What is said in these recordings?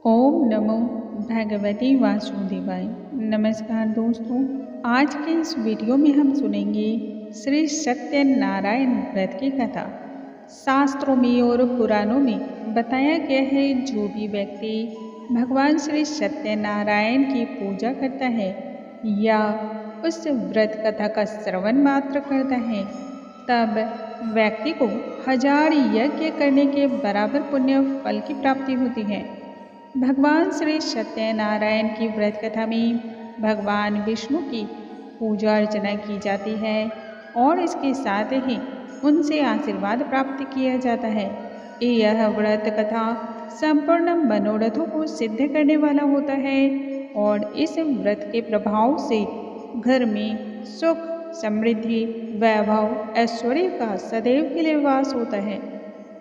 ओम नमो भगवती वासुदेवाय। नमस्कार दोस्तों, आज के इस वीडियो में हम सुनेंगे श्री सत्यनारायण व्रत की कथा। शास्त्रों में और पुराणों में बताया गया है, जो भी व्यक्ति भगवान श्री सत्यनारायण की पूजा करता है या उस व्रत कथा का श्रवण मात्र करता है, तब व्यक्ति को 1000 यज्ञ करने के बराबर पुण्य फल की प्राप्ति होती है। भगवान श्री सत्यनारायण की व्रत कथा में भगवान विष्णु की पूजा अर्चना की जाती है और इसके साथ ही उनसे आशीर्वाद प्राप्त किया जाता है। यह व्रत कथा संपूर्ण मनोरथों को सिद्ध करने वाला होता है और इस व्रत के प्रभाव से घर में सुख, समृद्धि, वैभव, ऐश्वर्य का सदैव के लिए वास होता है।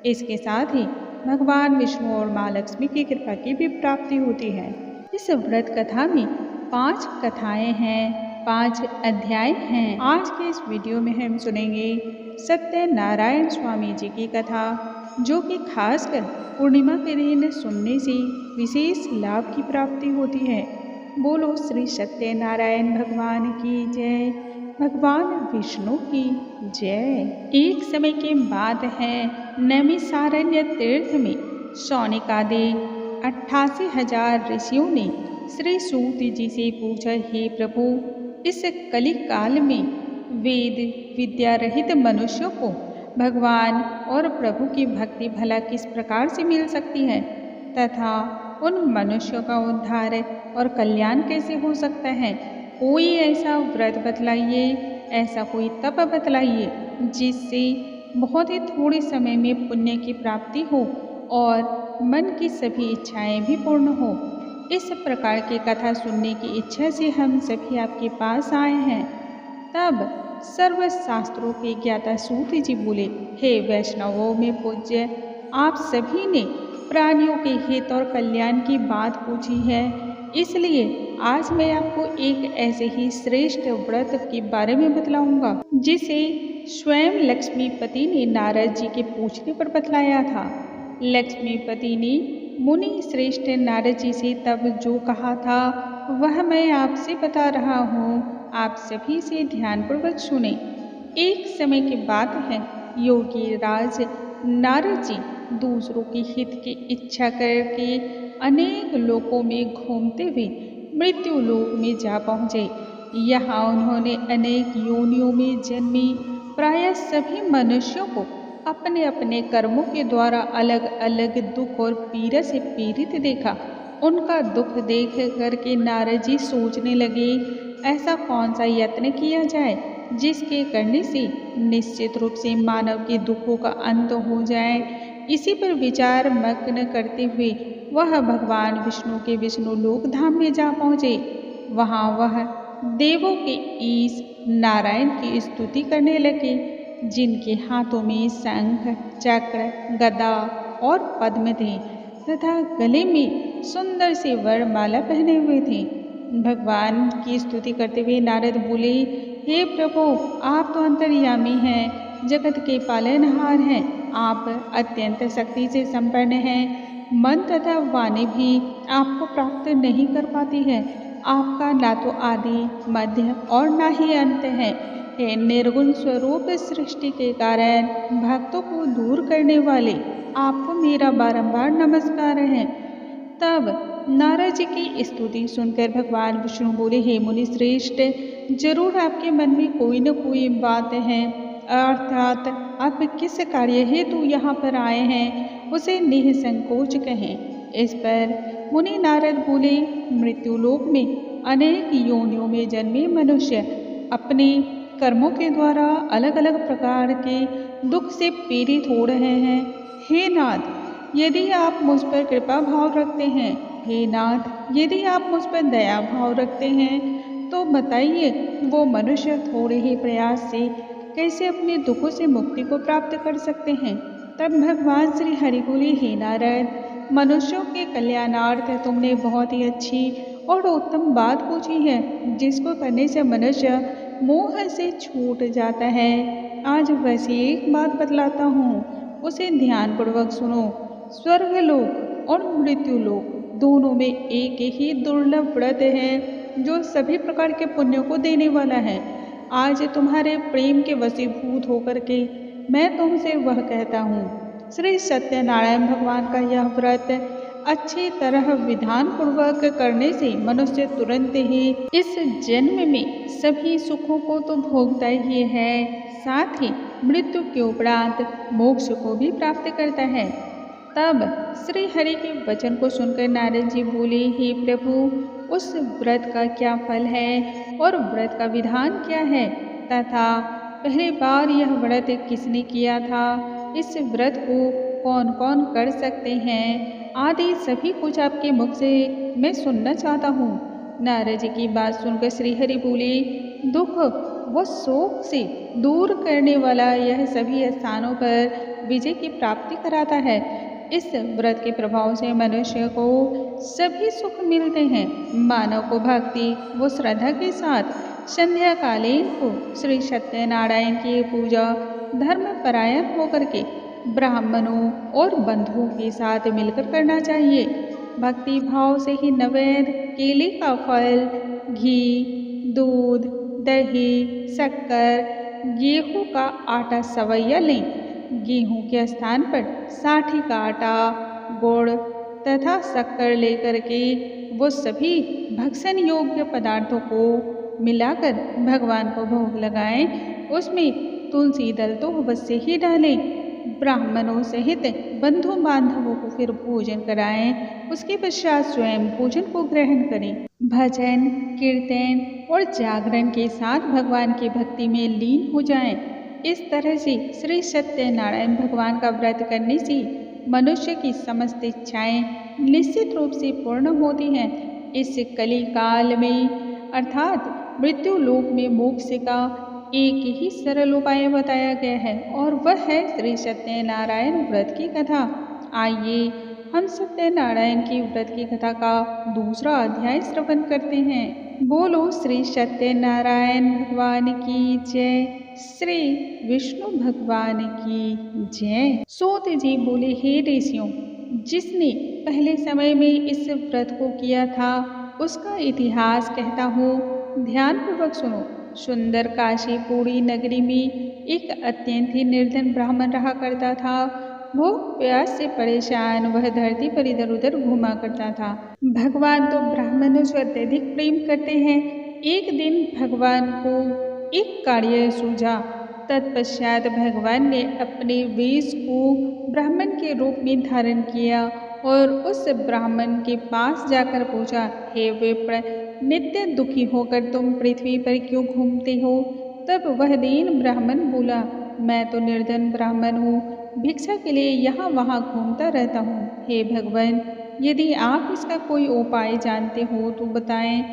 इसके साथ ही भगवान विष्णु और माँ लक्ष्मी की कृपा की भी प्राप्ति होती है। इस व्रत कथा में 5 कथाएं हैं, 5 अध्याय हैं। आज के इस वीडियो में हम सुनेंगे सत्यनारायण स्वामी जी की कथा, जो कि खासकर पूर्णिमा के दिन सुनने से विशेष लाभ की प्राप्ति होती है। बोलो श्री सत्यनारायण भगवान की जय, भगवान विष्णु की जय। एक समय की बात है, नैमिषारण्य तीर्थ में शौनिकादि 88,000 ऋषियों ने श्री सूत जी से पूछा, हे प्रभु, इस कलि काल में वेद विद्या रहित मनुष्यों को भगवान और प्रभु की भक्ति भला किस प्रकार से मिल सकती है, तथा उन मनुष्यों का उद्धार और कल्याण कैसे हो सकता है। कोई ऐसा व्रत बतलाइए, ऐसा कोई तप बतलाइए जिससे बहुत ही थोड़े समय में पुण्य की प्राप्ति हो और मन की सभी इच्छाएं भी पूर्ण हो। इस प्रकार की कथा सुनने की इच्छा से हम सभी आपके पास आए हैं। तब सर्व शास्त्रों के ज्ञाता सूत जी बोले, हे वैष्णवों में पूज्य, आप सभी ने प्राणियों के हित और कल्याण की बात पूछी है, इसलिए आज मैं आपको एक ऐसे ही श्रेष्ठ व्रत के बारे में बतलाऊंगा जिसे स्वयं लक्ष्मीपति ने नारद जी के पूछने पर बतलाया था। लक्ष्मीपति ने मुनि श्रेष्ठ नारद जी से तब जो कहा था वह मैं आपसे बता रहा हूँ, आप सभी से ध्यानपूर्वक सुने। एक समय की बात है, योगी राज नारद जी दूसरों के हित की इच्छा करके अनेक लोकों में घूमते हुए मृत्यु लोक में जा पहुँचे। यहाँ उन्होंने अनेक योनियों में जन्मे प्रायः सभी मनुष्यों को अपने अपने कर्मों के द्वारा अलग अलग दुख और पीड़ा से पीड़ित देखा। उनका दुख देख करके नारद जी सोचने लगे, ऐसा कौन सा यत्न किया जाए जिसके करने से निश्चित रूप से मानव के दुखों का अंत हो जाए। इसी पर विचार मग्न करते हुए वह भगवान विष्णु के विष्णु लोक धाम में जा पहुँचे। वहाँ वह देवों के ईश नारायण की स्तुति करने लगे, जिनके हाथों में शंख, चक्र, गदा और पद्म थे तथा गले में सुंदर से वरमाला पहने हुए थे। भगवान की स्तुति करते हुए नारद बोले, हे प्रभु, आप तो अंतर्यामी हैं, जगत के पालनहार हैं, आप अत्यंत शक्ति से संपन्न हैं। मन तथा वाणी भी आपको प्राप्त नहीं कर पाती है। आपका ना तो आदि, मध्य और ना ही अंत है। हे निर्गुण स्वरूप सृष्टि के कारण भक्तों को दूर करने वाले, आपको मेरा बारंबार नमस्कार है। तब नारद जी की स्तुति सुनकर भगवान विष्णु बोले, हे मुनि श्रेष्ठ, जरूर आपके मन में कोई न कोई बात है, अर्थात आप किस कार्य हेतु यहाँ पर आए हैं उसे निसंकोच कहें। इस पर मुनि नारद बोले, मृत्युलोक में अनेक योनियों में जन्मे मनुष्य अपने कर्मों के द्वारा अलग अलग प्रकार के दुख से पीड़ित हो रहे हैं। हे नाथ, यदि आप मुझ पर कृपा भाव रखते हैं, हे नाथ, यदि आप मुझ पर दया भाव रखते हैं, तो बताइए वो मनुष्य थोड़े ही प्रयास से कैसे अपने दुखों से मुक्ति को प्राप्त कर सकते हैं। तब भगवान श्री हरि बोले, हे नारद, मनुष्यों के कल्याणार्थ तुमने बहुत ही अच्छी और उत्तम बात पूछी है, जिसको करने से मनुष्य मोह से छूट जाता है। आज वैसी एक बात बतलाता हूँ। उसे ध्यानपूर्वक सुनो। स्वर्गलोक और मृत्युलोक दोनों में एक ही दुर्लभ व्रत है जो सभी प्रकार के पुण्यों को देने वाला है। आज तुम्हारे प्रेम के वशीभूत होकर के मैं तुमसे वह कहता हूँ, श्री सत्यनारायण भगवान का यह व्रत अच्छी तरह विधान पूर्वक करने से मनुष्य तुरंत ही इस जन्म में सभी सुखों को तो भोगता ही है, साथ ही मृत्यु के उपरांत मोक्ष को भी प्राप्त करता है। तब श्री हरि के वचन को सुनकर नारद जी बोले, हे प्रभु, उस व्रत का क्या फल है और व्रत का विधान क्या है, तथा पहली बार यह व्रत किसने किया था, इस व्रत को कौन कौन कर सकते हैं, आदि सभी कुछ आपके मुख से मैं सुनना चाहता हूँ। नारद जी की बात सुनकर श्री हरि बोले, दुख व शोक से दूर करने वाला यह सभी स्थानों पर विजय की प्राप्ति कराता है। इस व्रत के प्रभाव से मनुष्य को सभी सुख मिलते हैं। मानव को भक्ति व श्रद्धा के साथ संध्या कालीन को श्री सत्यनारायण की पूजा धर्म परायण होकर के ब्राह्मणों और बंधुओं के साथ मिलकर करना चाहिए। भक्ति भाव से ही नैवेद्य, केले का फल, घी, दूध, दही, शक्कर, गेहूं का आटा सवैया लें। गेहूं के स्थान पर साठी का आटा, गुड़ तथा शक्कर लेकर के वो सभी भक्षण योग्य पदार्थों को मिलाकर भगवान को भोग लगाएं। उसमें तुलसी दल तो अवश्य ही डालें। ब्राह्मणों सहित बंधु बांधवों को फिर भोजन कराएं। उसके पश्चात स्वयं भोजन को ग्रहण करें। भजन, कीर्तन और जागरण के साथ भगवान की भक्ति में लीन हो जाएं। इस तरह से श्री सत्यनारायण भगवान का व्रत करने से मनुष्य की समस्त इच्छाएं निश्चित रूप से पूर्ण होती हैं। इस कली काल में अर्थात मृत्यु लोक में मोक्ष का एक ही सरल उपाय बताया गया है और वह है श्री सत्यनारायण व्रत की कथा। आइए हम सत्यनारायण की व्रत की कथा का दूसरा अध्याय श्रवण करते हैं। बोलो श्री सत्यनारायण भगवान की जय, श्री विष्णु भगवान की जय। सूत जी बोले, हे ऋषियों, जिसने पहले समय में इस व्रत को किया था उसका इतिहास कहता हूँ, ध्यानपूर्वक सुनो। सुंदर काशीपुरी नगरी में एक अत्यंत ही निर्धन ब्राह्मण रहा करता था। वो प्यास से परेशान वह धरती पर इधर उधर घूमा करता था। भगवान तो ब्राह्मणों से अत्यधिक प्रेम करते हैं। एक दिन भगवान को एक कार्य सूझा। तत्पश्चात भगवान ने अपने वेश को ब्राह्मण के रूप में धारण किया और उस ब्राह्मण के पास जाकर पूछा, हे विप्र, नित्य दुखी होकर तुम पृथ्वी पर क्यों घूमते हो? तब वह दीन ब्राह्मण बोला, मैं तो निर्धन ब्राह्मण हूँ, भिक्षा के लिए यहाँ वहाँ घूमता रहता हूँ। हे भगवान, यदि आप इसका कोई उपाय जानते हो तो बताएं।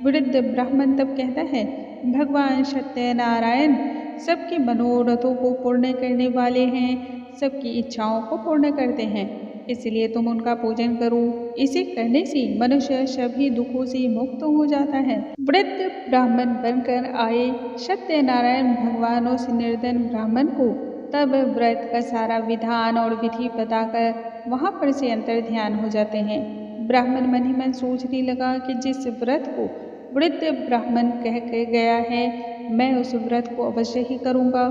वृद्ध ब्राह्मण तब कहता है, भगवान सत्यनारायण सबके मनोरथों को पूर्ण करने वाले हैं, सबकी इच्छाओं को पूर्ण करते हैं, इसलिए तुम उनका पूजन करो। इसे करने से मनुष्य सभी दुखों से मुक्त हो जाता है। वृद्ध ब्राह्मण बनकर आए सत्यनारायण भगवान उस निर्धन ब्राह्मण को तब व्रत का सारा विधान और विधि बताकर वहां पर से अंतर ध्यान हो जाते हैं। ब्राह्मण मन ही मन सोचने लगा कि जिस व्रत को वृद्ध ब्राह्मण कह के गया है, मैं उस व्रत को अवश्य ही करूँगा।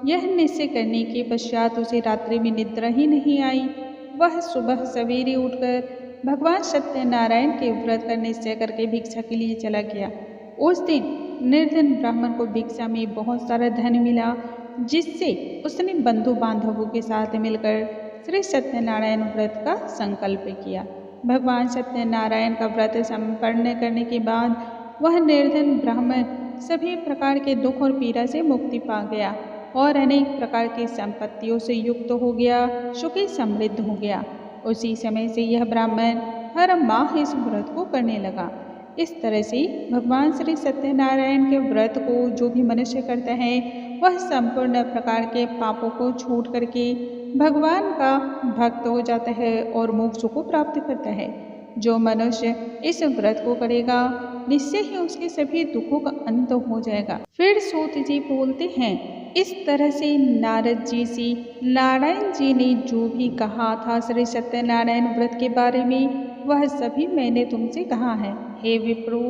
यह निश्चय करने के पश्चात उसे रात्रि में निद्रा ही नहीं आई। वह सुबह सवेरे उठकर भगवान सत्यनारायण के व्रत का निश्चय करके भिक्षा के लिए चला गया। उस दिन निर्धन ब्राह्मण को भिक्षा में बहुत सारा धन मिला, जिससे उसने बंधु बांधवों के साथ मिलकर श्री सत्यनारायण व्रत का संकल्प किया। भगवान सत्यनारायण का व्रत संपन्न करने के बाद वह निर्धन ब्राह्मण सभी प्रकार के दुख और पीड़ा से मुक्ति पा गया और अनेक प्रकार की संपत्तियों से युक्त हो गया, सुखी समृद्ध हो गया। उसी समय से यह ब्राह्मण हर माह इस व्रत को करने लगा। इस तरह से भगवान श्री सत्यनारायण के व्रत को जो भी मनुष्य करता है वह संपूर्ण प्रकार के पापों को छूट करके भगवान का भक्त हो जाता है और मोक्ष को प्राप्त करता है। जो मनुष्य इस व्रत को करेगा निश्चय ही उसके सभी दुखों का अंत हो जाएगा। फिर सूत जी बोलते हैं, इस तरह से नारद जी से नारायण जी ने जो भी कहा था श्री सत्यनारायण व्रत के बारे में, वह सभी मैंने तुमसे कहा है हे विप्रो,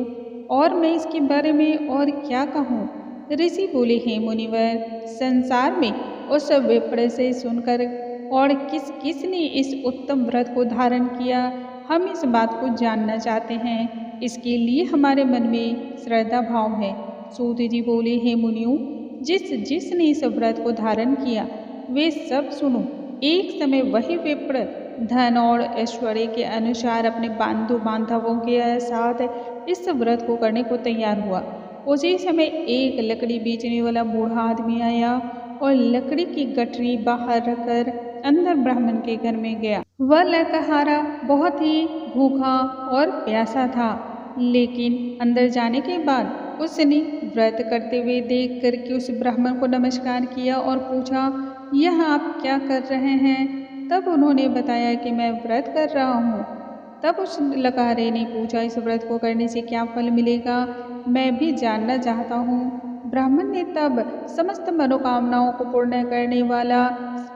और मैं इसके बारे में और क्या कहूँ। ऋषि बोले, हे मुनिवर, संसार में उस विप्र से सुनकर और किस किस ने इस उत्तम व्रत को धारण किया, हम इस बात को जानना चाहते हैं। इसके लिए हमारे मन में श्रद्धा भाव है। सूत जी बोले, हे मुनियों, जिस जिसने इस व्रत को धारण किया वे सब सुनो। एक समय वही विप्र धन और ऐश्वर्य के अनुसार अपने बंधु बांधवों के साथ इस व्रत को करने को तैयार हुआ। उसी समय एक लकड़ी बेचने वाला बूढ़ा आदमी आया और लकड़ी की गठरी बाहर रखकर अंदर ब्राह्मण के घर में गया। वह लकहारा बहुत ही भूखा और प्यासा था, लेकिन अंदर जाने के बाद उसने व्रत करते हुए देख करके उस ब्राह्मण को नमस्कार किया और पूछा, यह आप क्या कर रहे हैं। तब उन्होंने बताया कि मैं व्रत कर रहा हूँ। तब उस लकहारे ने पूछा, इस व्रत को करने से क्या फल मिलेगा, मैं भी जानना चाहता हूँ। ब्राह्मण ने तब समस्त मनोकामनाओं को पूर्ण करने वाला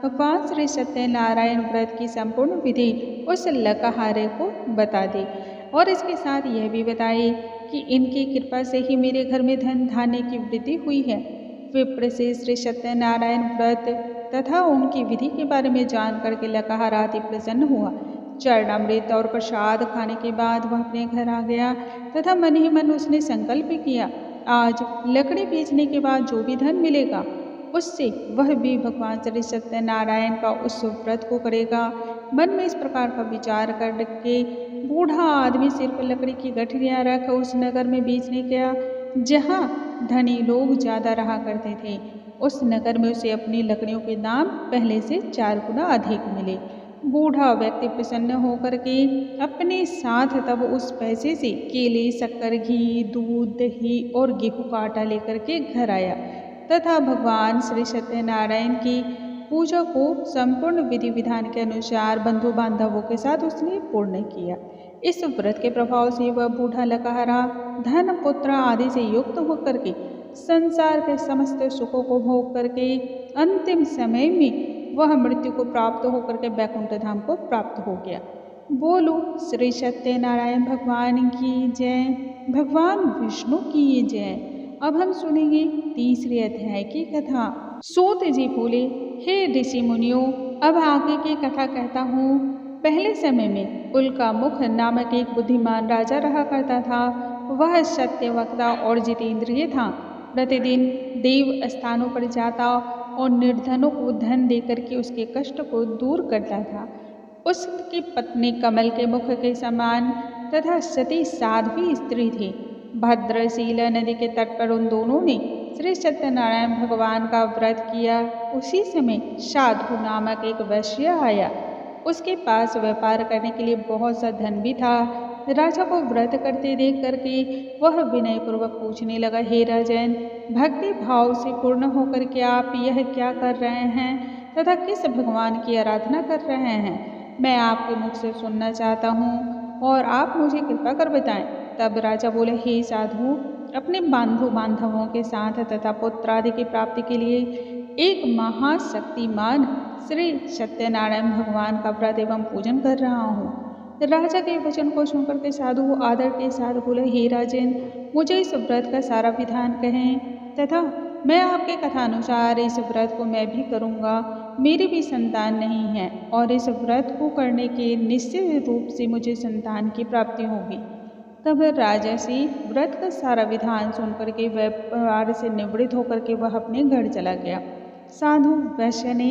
भगवान श्री सत्यनारायण व्रत की संपूर्ण विधि उस लकहारे को बता दी और इसके साथ यह भी बताई कि इनकी कृपा से ही मेरे घर में धन धान्य की वृद्धि हुई है। विप्र से श्री सत्यनारायण व्रत तथा उनकी विधि के बारे में जान करके लकहारा अति प्रसन्न हुआ। चरणामृत और प्रसाद खाने के बाद वह अपने घर आ गया तथा मन ही मन उसने संकल्प किया, आज लकड़ी बेचने के बाद जो भी धन मिलेगा उससे वह भी भगवान श्री सत्यनारायण का उस व्रत को करेगा। मन में इस प्रकार का विचार करके बूढ़ा आदमी सिर पर लकड़ी की गठरियां रख उस नगर में बेचने गया जहाँ धनी लोग ज्यादा रहा करते थे। उस नगर में उसे अपनी लकड़ियों के दाम पहले से 4 गुना अधिक मिले। बूढ़ा व्यक्ति प्रसन्न होकर के अपने साथ तब उस पैसे से केले, शक्कर, घी, दूध, दही और गेहूं का आटा लेकर के घर आया तथा भगवान श्री सत्यनारायण की पूजा को संपूर्ण विधि विधान के अनुसार बंधु बांधवों के साथ उसने पूर्ण किया। इस व्रत के प्रभाव से वह बूढ़ा लकहारा धन, पुत्र आदि से युक्त होकर के संसार के समस्त सुखों को भोग करके अंतिम समय में वह मृत्यु को प्राप्त होकर के बैकुंठ धाम को प्राप्त हो गया। बोलो श्री सत्यनारायण भगवान की जय, भगवान विष्णु की जय। अब हम सुनेंगे तीसरे अध्याय की कथा। सूत जी बोले, हे ऋषि मुनियों, अब आगे की कथा कहता हूँ। पहले समय में उल्कामुख नामक एक बुद्धिमान राजा रहा करता था। वह सत्यवक्ता और जितेंद्रिय था। प्रतिदिन देव स्थानों पर जाता और निर्धनों को धन देकर के उसके कष्ट को दूर करता था। उसकी पत्नी कमल के मुख के समान तथा सती साध्वी स्त्री थी। भद्रशीला नदी के तट पर उन दोनों ने श्री सत्यनारायण भगवान का व्रत किया। उसी समय साधु नामक एक वैश्य आया। उसके पास व्यापार करने के लिए बहुत सा धन भी था। राजा को व्रत करते देख करके वह विनय पूर्वक पूछने लगा, हे राजन, भक्ति भाव से पूर्ण होकर के आप यह क्या कर रहे हैं तथा किस भगवान की आराधना कर रहे हैं, मैं आपके मुख से सुनना चाहता हूँ और आप मुझे कृपा कर बताएं। तब राजा बोले, हे साधु, अपने बंधु बांधवों के साथ तथा पुत्र आदि की प्राप्ति के लिए एक महाशक्तिमान श्री सत्यनारायण भगवान का व्रत एवं पूजन कर रहा हूँ। राजा के वचन को सुनकर के साधु आदर के साथ बोले, हे राजन, मुझे इस व्रत का सारा विधान कहें तथा मैं आपके कथानुसार इस व्रत को मैं भी करूँगा। मेरी भी संतान नहीं है और इस व्रत को करने के निश्चित रूप से मुझे संतान की प्राप्ति होगी। तब राजा से व्रत का सारा विधान सुनकर के व्यापार से निवृत्त होकर के वह अपने घर चला गया। साधु वैश्य ने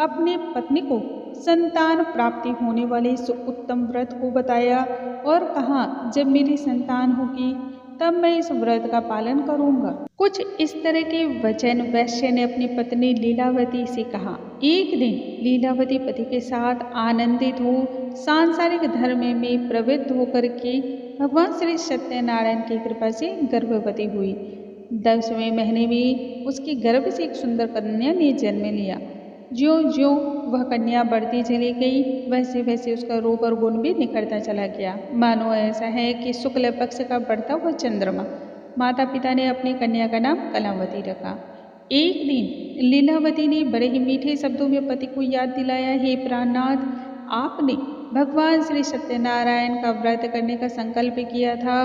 अपने पत्नी को संतान प्राप्ति होने वाले इस उत्तम व्रत को बताया और कहा, जब मेरी संतान होगी तब मैं इस व्रत का पालन करूंगा। कुछ इस तरह के वचन वैश्य ने अपनी पत्नी लीलावती से कहा। एक दिन लीलावती पति के साथ आनंदित हो सांसारिक धर्म में प्रवृत्त होकर के भगवान श्री सत्यनारायण की कृपा से गर्भवती हुई। 10वें महीने में उसके गर्भ से एक सुंदर कन्या ने जन्म लिया। ज्यों ज्यों वह कन्या बढ़ती चली गई वैसे वैसे उसका रूप और गुण भी निखरता चला गया। मानो ऐसा है कि शुक्ल पक्ष का बढ़ता हुआ चंद्रमा। माता पिता ने अपनी कन्या का नाम कलावती रखा। एक दिन लीलावती ने बड़े ही मीठे शब्दों में पति को याद दिलाया, हे प्राणनाथ, आपने भगवान श्री सत्यनारायण का व्रत करने का संकल्प किया था,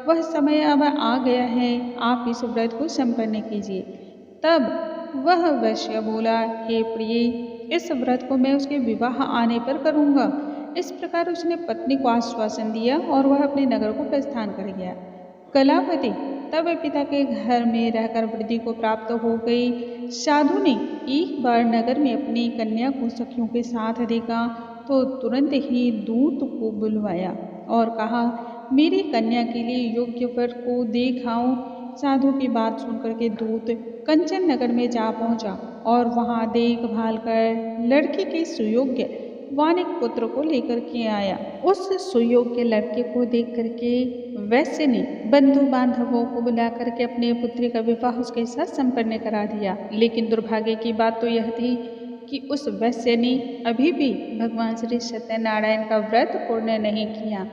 वह समय अब आ गया है, आप इस व्रत को संपन्न कीजिए। तब वह वैश्य बोला, हे प्रिय, इस व्रत को मैं उसके विवाह आने पर करूँगा। इस प्रकार उसने पत्नी को आश्वासन दिया और वह अपने नगर को प्रस्थान कर गया। कलावती तब पिता के घर में रहकर वृद्धि को प्राप्त हो गई। साधु ने एक बार नगर में अपनी कन्या को सखियों के साथ देखा तो तुरंत ही दूत को बुलवाया और कहा, मेरी कन्या के लिए योग्य वर को दिखाओ। साधु की बात सुनकर के दूत कंचन नगर में जा पहुंचा और वहां देखभाल कर लड़की के सुयोग्य वानिक पुत्र को लेकर के आया। उस सुयोग्य लड़के को देख करके वैश्य ने बंधु बांधवों को बुला करके अपने पुत्री का विवाह उसके साथ संपन्न करा दिया। लेकिन दुर्भाग्य की बात तो यह थी कि उस वैश्य ने अभी भी भगवान श्री सत्यनारायण का व्रत पूर्ण नहीं किया।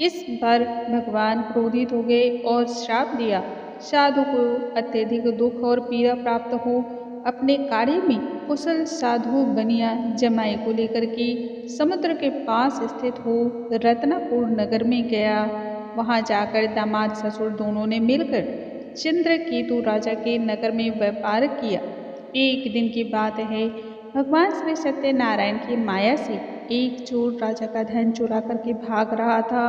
इस पर भगवान क्रोधित हो गए और श्राप दिया, साधु को अत्यधिक दुख और पीड़ा प्राप्त हो। अपने कार्य में कुशल साधु बनिया जमाई को लेकर के समुद्र के पास स्थित हो रत्नापुर नगर में गया। वहां जाकर दामाद ससुर दोनों ने मिलकर चंद्रकेतु राजा के नगर में व्यापार किया। एक दिन की बात है, भगवान श्री सत्यनारायण की माया से एक चोर राजा का धन चुरा करके भाग रहा था।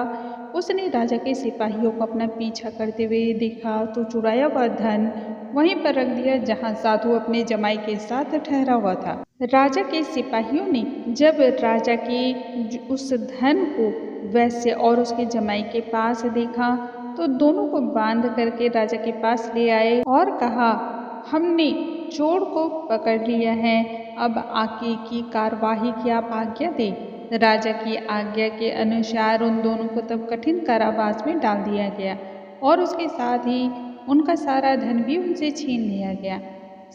उसने राजा के सिपाहियों को अपना पीछा करते हुए देखा तो चुराया हुआ धन वहीं पर रख दिया जहां साधु अपने जमाई के साथ ठहरा हुआ था। राजा के सिपाहियों ने जब राजा के उस धन को वैश्य और उसके जमाई के पास देखा तो दोनों को बांध करके राजा के पास ले आए और कहा, हमने चोर को पकड़ लिया है, अब आगे की कार्यवाही की आप आज्ञा दें। राजा की आज्ञा के अनुसार उन दोनों को तब कठिन कारावास में डाल दिया गया और उसके साथ ही उनका सारा धन भी उनसे छीन लिया गया।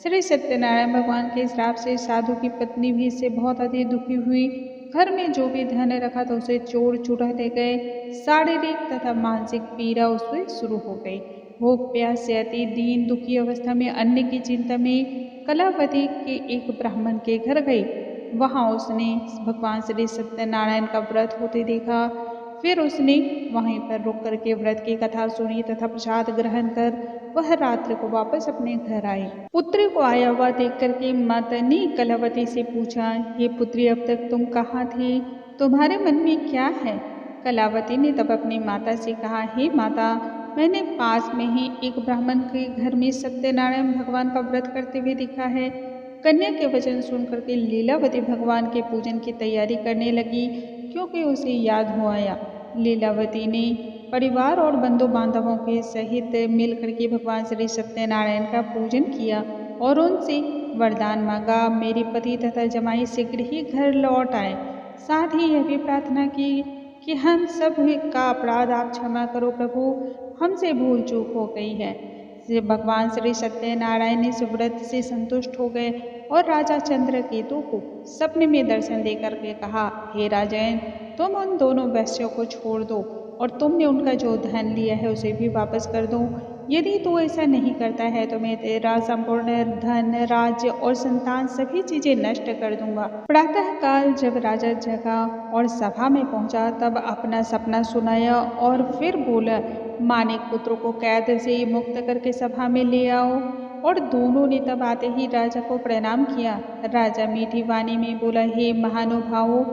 श्री सत्यनारायण भगवान के श्राप से साधु की पत्नी भी इससे बहुत अधिक दुखी हुई। घर में जो भी धन रखा था उसे चोर चुरा ले गए। शारीरिक तथा मानसिक पीड़ा उससे शुरू हो गई। भूख प्यास से अति दीन दुखी अवस्था में अन्न की चिंता में कलावती के एक ब्राह्मण के घर गई। वहां उसने भगवान श्री सत्यनारायण का व्रत होते देखा। फिर उसने वहीं पर रुक करके व्रत की कथा सुनी तथा प्रसाद ग्रहण कर वह रात्रि को वापस अपने घर आई। पुत्री को आया हुआ देख करके माता ने कलावती से पूछा, ये पुत्री, अब तक तुम कहाँ थी? तुम्हारे मन में क्या है? कलावती ने तब अपनी माता से कहा, हे माता, मैंने पास में ही एक ब्राह्मण के घर में सत्यनारायण भगवान का व्रत करते हुए देखा है। कन्या के वचन सुन करके लीलावती भगवान के पूजन की तैयारी करने लगी क्योंकि उसे याद हो आया। लीलावती ने परिवार और बंधु बांधवों के सहित मिलकर के भगवान श्री सत्यनारायण का पूजन किया और उनसे वरदान मांगा, मेरे पति तथा जमाई शीघ्र ही घर लौट आए। साथ ही यह भी प्रार्थना की कि हम सब का अपराध आप क्षमा करो प्रभु, हमसे भूल चूक हो गई है। भगवान श्री सत्यनारायण इस व्रत से संतुष्ट हो गए और राजा चंद्रकेतु को सपने में दर्शन देकर के कहा, हे राजन, तुम उन दोनों वैश्यों को छोड़ दो और तुमने उनका जो धन लिया है उसे भी वापस कर दो। यदि तू ऐसा नहीं करता है तो मैं तेरा संपूर्ण धन, राज्य और संतान सभी चीजें नष्ट कर दूंगा। प्रातः काल जब राजा जगा और सभा में पहुंचा तब अपना सपना सुनाया और फिर बोला, मानिक पुत्र को कैद से मुक्त करके सभा में ले आओ। और दोनों ने तब आते ही राजा को प्रणाम किया। राजा मीठी वाणी में बोला, हे महानुभावों,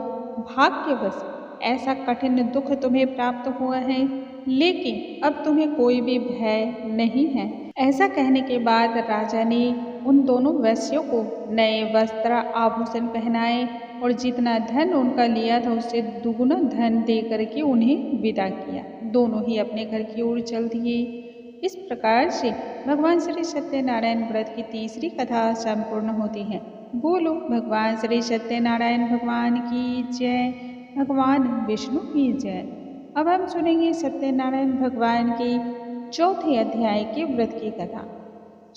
भाग्यवश ऐसा कठिन दुख तुम्हें प्राप्त हुआ है, लेकिन अब तुम्हें कोई भी भय नहीं है। ऐसा कहने के बाद राजा ने उन दोनों वैश्यों को नए वस्त्र आभूषण पहनाए और जितना धन उनका लिया था उससे दुगुना धन दे करके उन्हें विदा किया। दोनों ही अपने घर की ओर चल दिए। इस प्रकार से भगवान श्री सत्यनारायण व्रत की तीसरी कथा संपूर्ण होती है। बोलो भगवान श्री सत्यनारायण भगवान की जय, भगवान विष्णु की जय। अब हम सुनेंगे सत्यनारायण भगवान के चौथे अध्याय के व्रत की कथा।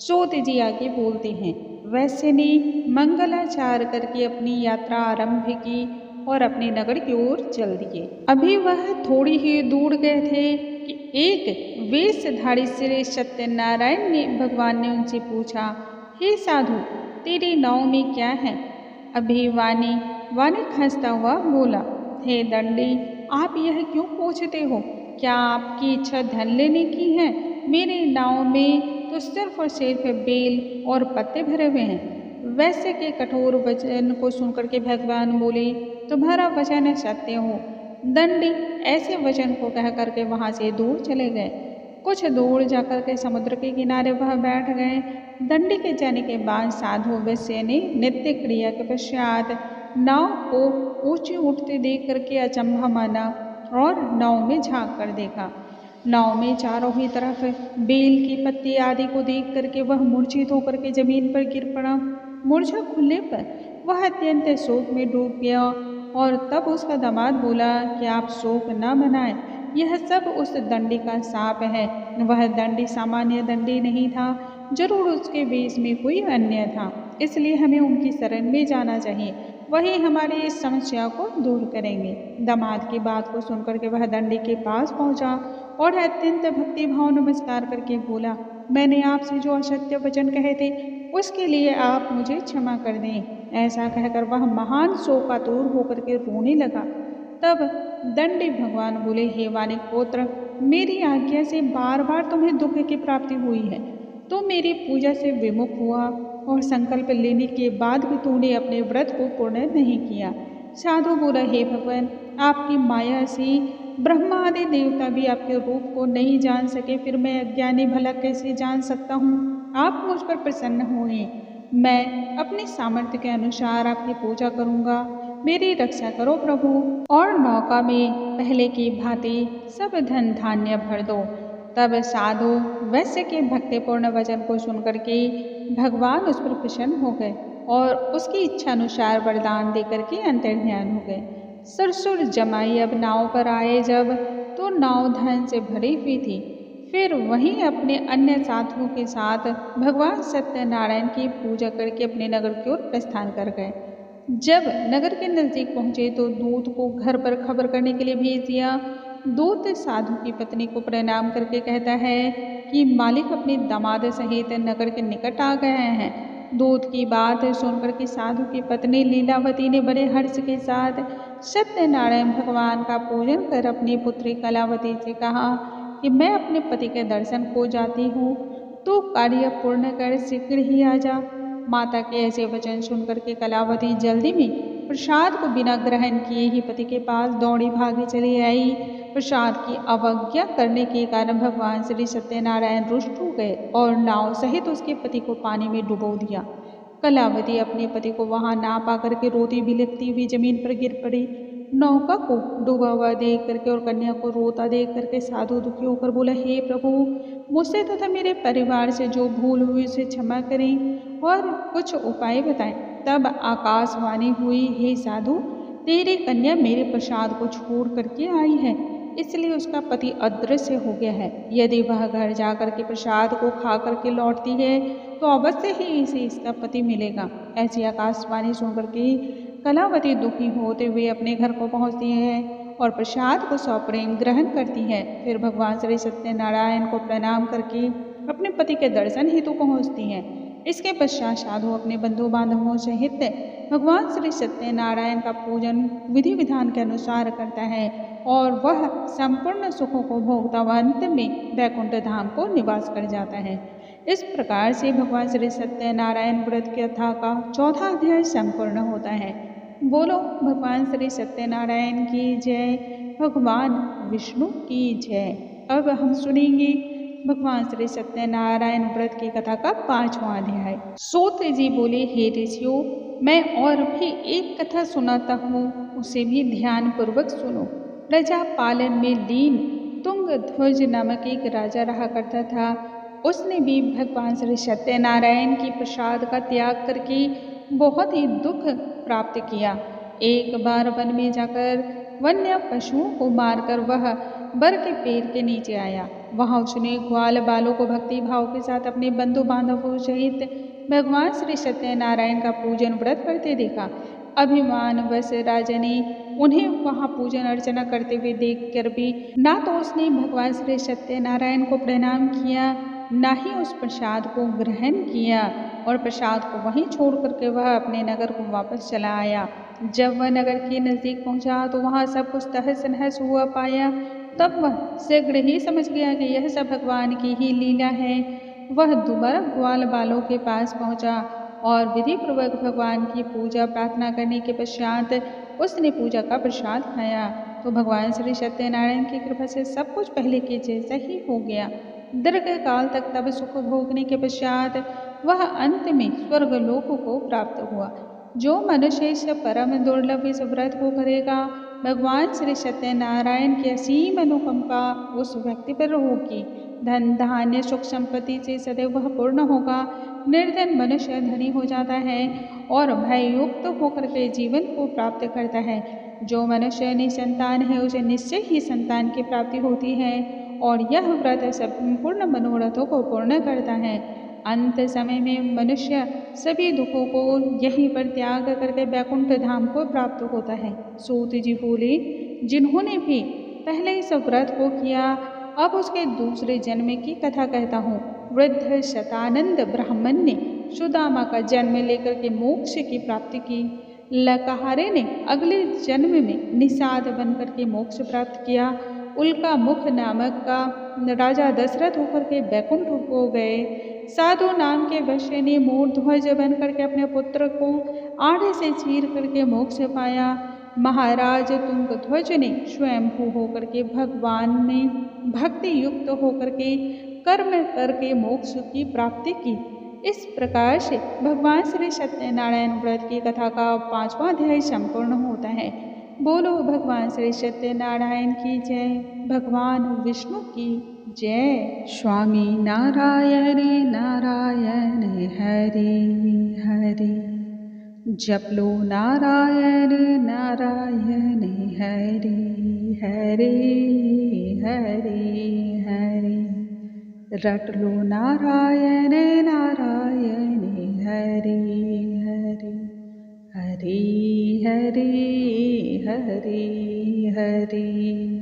सूत जी आगे बोलते हैं, वैश्य ने मंगलाचार करके अपनी यात्रा आरंभ की और अपने नगर की ओर चल दिए। अभी वह थोड़ी ही दूर गए थे कि एक वेशधारी श्री सत्यनारायण ने भगवान ने उनसे पूछा, हे साधु, तेरी नाव में क्या है? अभी वानी हंसता हुआ बोला, हे दंडी, आप यह क्यों पूछते हो? क्या आपकी इच्छा धन लेने की है? मेरी नाव में तो सिर्फ और सिर्फ बेल और पत्ते भरे हुए हैं। वैश्य के कठोर वचन को सुनकर के भगवान बोले, तुम्हारा वचन सत्य हो। दंडी ऐसे वचन को कह करके वहां से दूर चले गए। कुछ दूर जाकर के समुद्र के किनारे वह बैठ गए। दंडी के जाने के बाद साधु वैश्य ने नित्य क्रिया के पश्चात नाव को ऊंची उठते देख करके अचंभा माना और नाव में झांक कर देखा। नाव में चारों ही तरफ बेल की पत्ती आदि को देख करके वह मूर्छित होकर के जमीन पर गिर पड़ा। मूर्छा खुलने पर वह अत्यंत शोक में डूब गया और तब उसका दामाद बोला कि आप शोक न मनाएं, यह सब उस दंडी का शाप है। वह दंडी सामान्य दंडी नहीं था, जरूर उसके वेश में कोई अन्य था, इसलिए हमें उनकी शरण में जाना चाहिए, वही हमारी इस समस्या को दूर करेंगे। दामाद की बात को सुनकर के वह दंडी के पास पहुंचा और अत्यंत भक्तिभाव नमस्कार करके बोला, मैंने आपसे जो असत्य वचन कहे थे उसके लिए आप मुझे क्षमा कर दें। ऐसा कहकर वह महान शोकातुर होकर के रोने लगा। तब दंडी भगवान बोले, हे वानिक पुत्र, मेरी आज्ञा से बार बार तुम्हें दुख की प्राप्ति हुई है। तो मेरी पूजा से विमुख हुआ और संकल्प लेने के बाद भी तूने अपने व्रत को पूर्ण नहीं किया। साधु बोला, हे भगवान, आपकी माया से ब्रह्मा आदि देवता भी आपके रूप को नहीं जान सके, फिर मैं अज्ञानी भला कैसे जान सकता हूँ? आप मुझ पर प्रसन्न हुए, मैं अपने सामर्थ्य के अनुसार आपकी पूजा करूँगा, मेरी रक्षा करो प्रभु। और नौका में पहले की भांति सब धन धान्य भर दो। तब साधु वैश्य के भक्तिपूर्ण वचन को सुनकर के भगवान उस पर प्रसन्न हो गए और उसकी इच्छा अनुसार वरदान देकर के अंतर्ध्यान हो गए। ससुर जमाई अब नाव पर आए जब, तो नाव धन से भरी हुई थी। फिर वहीं अपने अन्य साधुओं के साथ भगवान सत्यनारायण की पूजा करके अपने नगर की ओर प्रस्थान कर गए। जब नगर के नजदीक पहुंचे तो दूत को घर पर खबर करने के लिए भेज दिया। दूत साधु की पत्नी को प्रणाम करके कहता है कि मालिक अपने दामाद सहित नगर के निकट आ गए हैं। दूत की बात सुनकर के साधु की पत्नी लीलावती ने बड़े हर्ष के साथ सत्यनारायण भगवान का पूजन कर अपनी पुत्री कलावती से कहा कि मैं अपने पति के दर्शन को जाती हूँ, तो कार्य पूर्ण कर शीघ्र ही आ जा। माता के ऐसे वचन सुनकर के कलावती जल्दी में प्रसाद को बिना ग्रहण किए ही पति के पास दौड़ी भागी चली आई। प्रसाद की अवज्ञा करने के कारण भगवान श्री सत्यनारायण रुष्ट हो गए और नाव सहित उसके पति को पानी में डुबो दिया। कलावती अपने पति को वहां ना पाकर के रोती बिलखती हुई जमीन पर गिर पड़ी। नौका को डूबा हुआ देख करके और कन्या को रोता देख करके साधु दुखी होकर बोला, हे प्रभु, मुझसे तथा मेरे परिवार से जो भूल हुई उसे क्षमा करें और कुछ उपाय बताएं। तब आकाशवाणी हुई, हे साधु, तेरी कन्या मेरे प्रसाद को छोड़ करके आई है, इसलिए उसका पति अदृश्य हो गया है। यदि वह घर जाकर के प्रसाद को खा करके लौटती है तो अवश्य ही इसे इसका पति मिलेगा। ऐसी आकाशवाणी सुनकर के कलावती दुखी होते हुए अपने घर को पहुंचती है और प्रसाद को सप्रेम ग्रहण करती है। फिर भगवान श्री सत्यनारायण को प्रणाम करके अपने पति के दर्शन हेतु पहुंचती है। इसके पश्चात साधु अपने बंधु बांधवों सहित भगवान श्री सत्यनारायण का पूजन विधि विधान के अनुसार करता है और वह संपूर्ण सुखों को भोगता हुआ अंत में वैकुंठ धाम को निवास कर जाता है। इस प्रकार से भगवान श्री सत्यनारायण व्रत की कथा का 4वां अध्याय संपूर्ण होता है। बोलो भगवान श्री सत्यनारायण की जय, भगवान विष्णु की जय। अब हम सुनेंगे भगवान श्री सत्यनारायण व्रत की कथा का 5वां अध्याय। सूत जी बोले, हे ऋषियों, मैं और भी एक कथा सुनाता हूँ, उसे भी ध्यान पूर्वक सुनो। प्रजा पालन में लीन तुंगध्वज नामक एक राजा रहा करता था। उसने भी भगवान श्री सत्यनारायण की प्रसाद का त्याग करके बहुत ही दुख प्राप्त किया। एक बार वन में जाकर वन्य पशुओं को मारकर वह बर के पेड़ के नीचे आया। वहाँ उसने ग्वाल बालों को भक्ति भाव के साथ अपने बंधु बांधवों सहित भगवान श्री सत्यनारायण का पूजन व्रत करते देखा। अभिमानवश राजा ने उन्हें वहाँ पूजन अर्चना करते हुए देखकर भी ना तो उसने भगवान श्री सत्यनारायण को प्रणाम किया, ना ही उस प्रसाद को ग्रहण किया और प्रसाद को वहीं छोड़ करके वह अपने नगर को वापस चला आया। जब वह नगर के नज़दीक पहुंचा तो वहाँ सब कुछ तहस नहस हुआ पाया। तब वह शीघ्र ही समझ गया कि यह सब भगवान की ही लीला है। वह दोबारा ग्वाल बालों के पास पहुंचा और विधि पूर्वक भगवान की पूजा प्रार्थना करने के पश्चात उसने पूजा का प्रसाद खाया तो भगवान श्री सत्यनारायण की कृपा से सब कुछ पहले के जैसा ही हो गया। दीर्घ काल तक तब सुख भोगने के पश्चात वह अंत में स्वर्गलोक को प्राप्त हुआ। जो मनुष्य इस परम दुर्लभ इस व्रत को करेगा, भगवान श्री सत्यनारायण की असीम अनुकंपा उस व्यक्ति पर होगी। धन धान्य सुख संपत्ति से सदैव वह पूर्ण होगा। निर्धन मनुष्य धनी हो जाता है और भययुक्त होकर के जीवन को प्राप्त करता है। जो मनुष्य निसंतान है उसे निश्चय ही संतान की प्राप्ति होती है और यह व्रत संपूर्ण मनोरथों को पूर्ण करता है। अंत समय में मनुष्य सभी दुखों को यहीं पर त्याग करके वैकुंठ धाम को प्राप्त होता है। सूत जी बोले, जिन्होंने भी पहले इस व्रत को किया, अब उसके दूसरे जन्म की कथा कहता हूँ। वृद्ध शतानंद ब्राह्मण ने सुदामा का जन्म लेकर के मोक्ष की प्राप्ति की। लकाहारे ने अगले जन्म में निषाद बनकर के मोक्ष प्राप्त किया। उल्का मुख नामक का राजा दशरथ होकर के वैकुंठ को गए। साधु नाम के वैश्य ने मोर ध्वज बन करके अपने पुत्र को आड़े से चीर करके मोक्ष पाया। महाराज तुंगध्वज ने स्वयंभू होकर के भगवान में भक्ति युक्त होकर के कर्म करके मोक्ष की प्राप्ति की। इस प्रकार से भगवान श्री सत्यनारायण व्रत की कथा का 5वां अध्याय संपूर्ण होता है। बोलो भगवान श्री सत्यनारायण की जय, भगवान विष्णु की जय। स्वामी नारायण नारायण हरि हरि, जप लो नारायण नारायण हरि हरि हरि हरि, रट लो नारायण नारायण हरि हरि हरि हरि हरि हरि।